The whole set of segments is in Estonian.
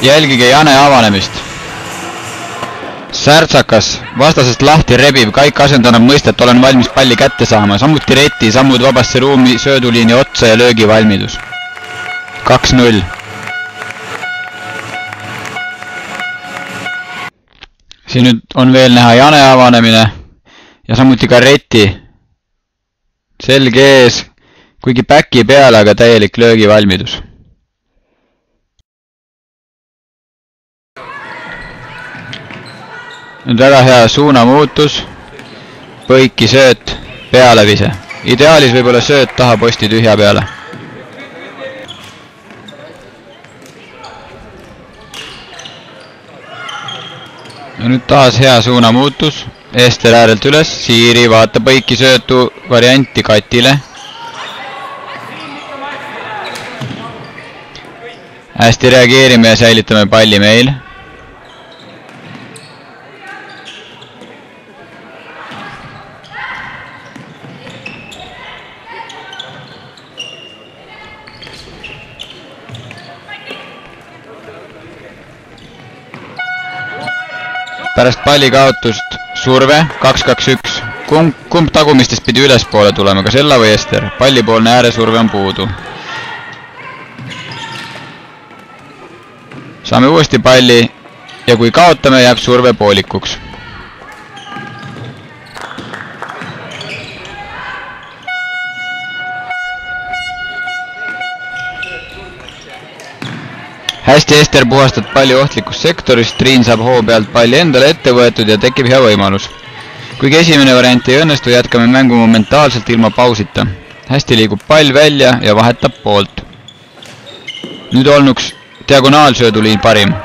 Jälgige Jane avanemist. Särtsakas, vastasest lahti rebiv, Kaik asendanud mõistet, olen valmis palli kätte saama. Samuti Reti, sammud vabasse ruumi, sööduliini otsa ja löögi valmidus. 2-0. Siin nüüd on veel näha Jane avanemine ja samuti ka Reti. Selge ees, kuigi päki peale, aga täielik löögi valmidus. Nüüd väga hea suunamuutus, põiki sööt, pealevise. Ideaalis võib-olla sööt taha posti tühja peale. Ja nüüd taas hea suunamuutus, Ester äärelt üles, Siiri vaatab põiki söötu varianti Katile. Hästi reageerime ja säilitame palli meil. Pärast palli kaotust surve 2-2-1. Kumb tagumistest pidi ülespoole tulema, kas Ella või Ester? Pallipoolne ääresurve on puudu. Saame uuesti palli ja kui kaotame, jääb surve poolikuks. Hästi Ester puhastad palli ohtlikust sektorist, Triin saab hoo pealt palli endale ette võetud ja tekib hea võimalus. Kuigi esimene variant ei õnnestu, jätkame mängu momentaalselt ilma pausita. Hästi liigub pall välja ja vahetab poolt. Nüüd olnuks diagonaalsööduliin parim.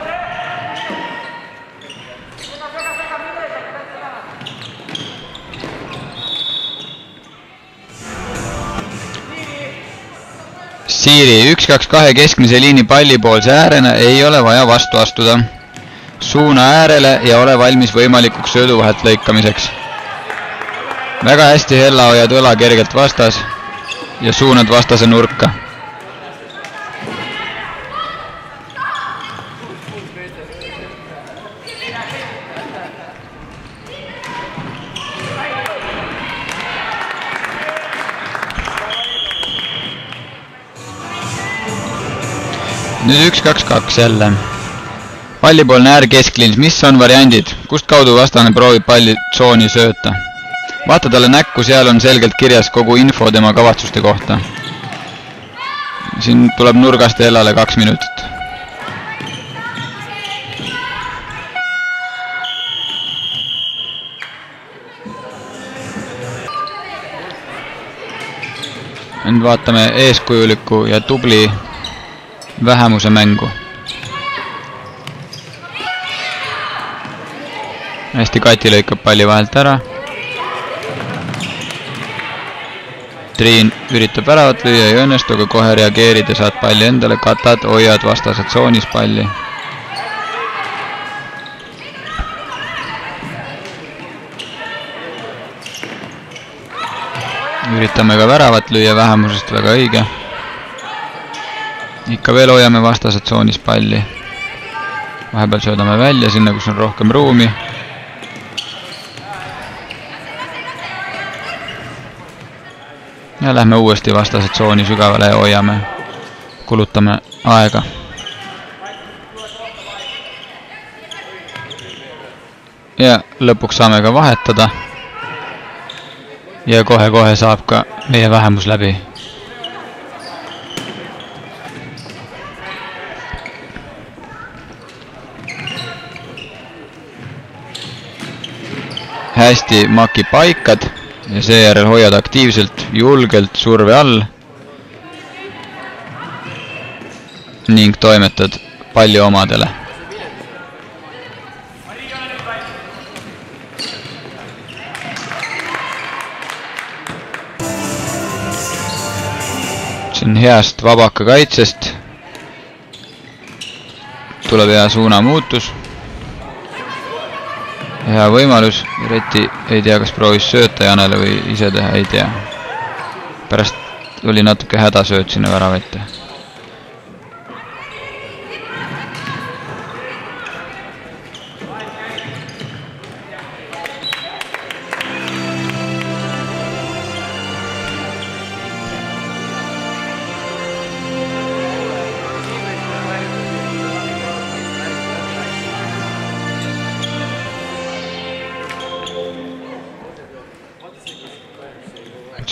Siiri 1-2-2 keskmise liini pallipoolse äärena ei ole vaja vastu astuda. Suuna äärele ja ole valmis võimalikuks sööduvahelt lõikamiseks. Väga hästi Hella hoiad õla kergelt vastas ja suunad vastase nurka. Nüüd 1-2-2 jälle. Pallipoolne äär keskliins, mis on variandid? Kust kaudu vastane proovib palli tsooni sööta? Vaata talle näkku, seal on selgelt kirjas kogu info tema kavatsuste kohta. Siin tuleb nurgast Ellale 2 minutit. Nüüd vaatame eeskujuliku ja tubli vähemuse mängu. Hästi Kati lõikab palli vahelt ära. Triin üritab väravat lüüa, ei õnnestu, aga kohe reageerid ja saad palli endale, katad, hoiad vastased tsoonis palli. Üritame ka väravat lüüa vähemusest, väga õige. Ikka veel hoiame vastased tsoonis palli. Vahepeal söödame välja sinna, kus on rohkem ruumi. Ja lähme uuesti vastased tsooni sügavale ja hoiame. Kulutame aega. Ja lõpuks saame ka vahetada. Ja kohe saab ka meie vähemus läbi. Hästi Maki paikad ja seejärel hoiad aktiivselt, julgelt surve all ning toimetad palli omadele. See on heast vabaka kaitsest. Tuleb hea suunamuutus. Hea võimalus, Reti ei tea, kas proovis sööta Janele või ise teha, ei tea. Pärast oli natuke hädasööt sinna värava ette.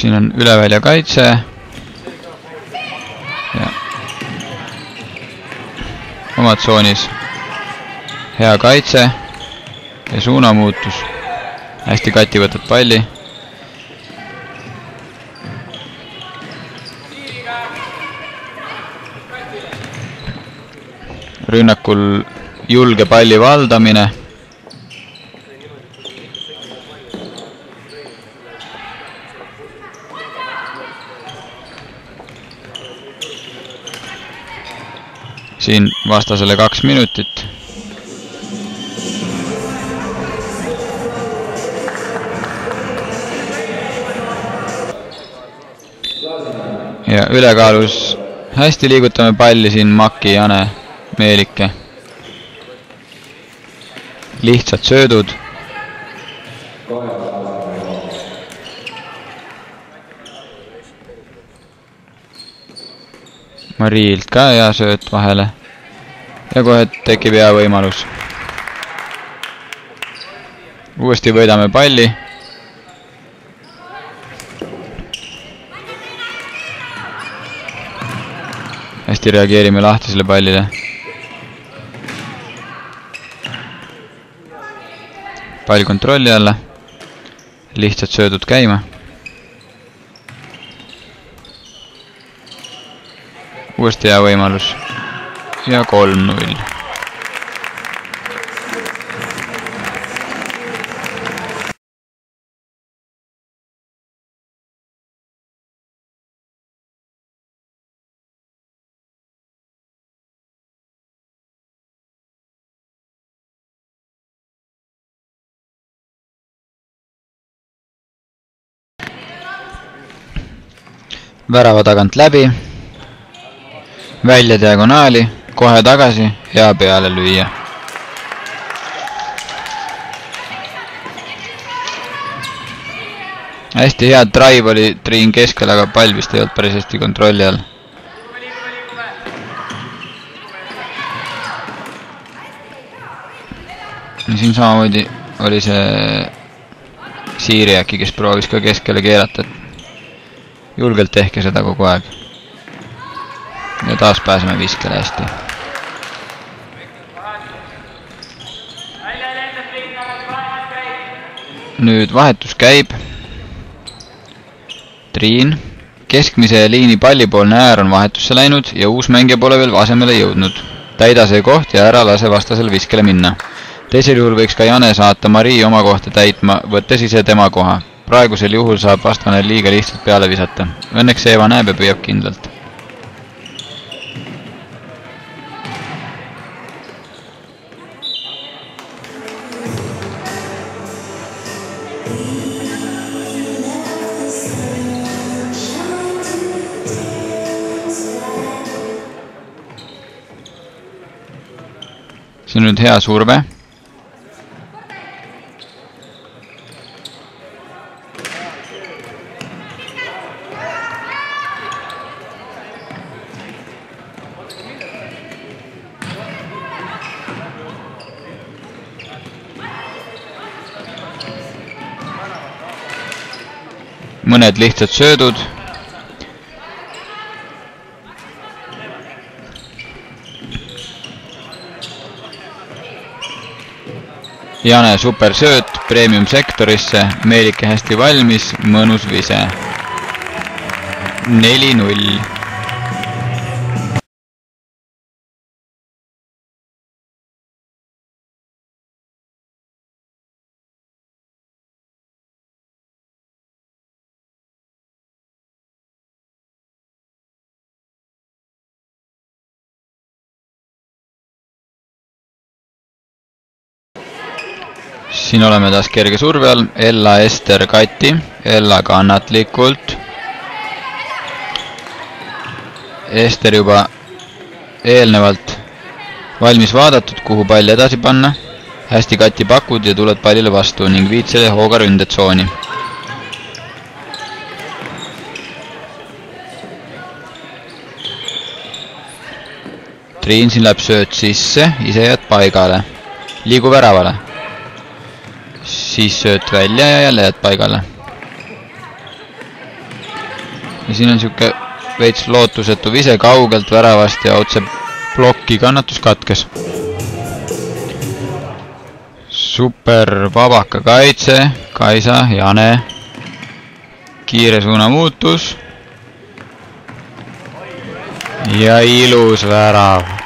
Siin on ülevälja kaitse. Ja oma tsoonis. Hea kaitse. Ja suunamuutus. Hästi Kati võtab palli. Rünnakul julge palli valdamine. Siin vastasele 2 minutit. Ja ülekaalus hästi liigutame palli siin Maki, Jane, Meelike. Lihtsad söödud. Mariilt ka hea sööt vahele. Ja kohe tekib hea võimalus. Uuesti võidame palli. Hästi reageerime lahtisele pallile. Pall kontrolli alla. Lihtsad söödud käima. Uuesti hea võimalus. Ja 3-0. Värava tagant läbi. Välja diagonaali. Kohe tagasi ja peale lüüa. Hästi hea drive oli Triin keskel, aga pall vist ei olnud päris hästi kontrolli all. Siin samamoodi oli see Siiri äkki, kes proovis ka keskele keerata. Julgelt tehke seda kogu aeg. Ja taas pääseme viskele hästi. Nüüd vahetus käib. Triin. Keskmise liini pallipoolne äär on vahetusse läinud ja uus mängija pole veel asemele jõudnud. Täida see koht ja ära lase vastasel viskele minna. Teisel juhul võiks ka Jane saata Marii oma kohta täitma, võttes ise tema koha. Praegusel juhul saab vastane liiga lihtsalt peale visata. Õnneks Eeva näeb ja püüab kindlalt. See on nüüd hea surve. Mõned lihtsad söödud. Jane super sööt premium sektorisse, Meelike hästi valmis, mõnus vise. 4-0. Siin oleme taas kerge surve all. Ella, Ester, Kati. Ella kannatlikult. Ester juba eelnevalt valmis vaadatud, kuhu pall edasi panna. Hästi Kati pakud ja tuled pallile vastu ning viid selle hooga ründetsooni. Triin siin läheb sööt sisse, ise jääd paigale. Liigu väravale. Siis sööt välja ja jälle jääd paigale. ja siin on siuke veits lootusetu vise kaugelt väravast ja otse plokki, kannatus katkes. Super vabaka kaitse, Kaisa, Jane. Kiire suunamuutus. Ja ilus värav.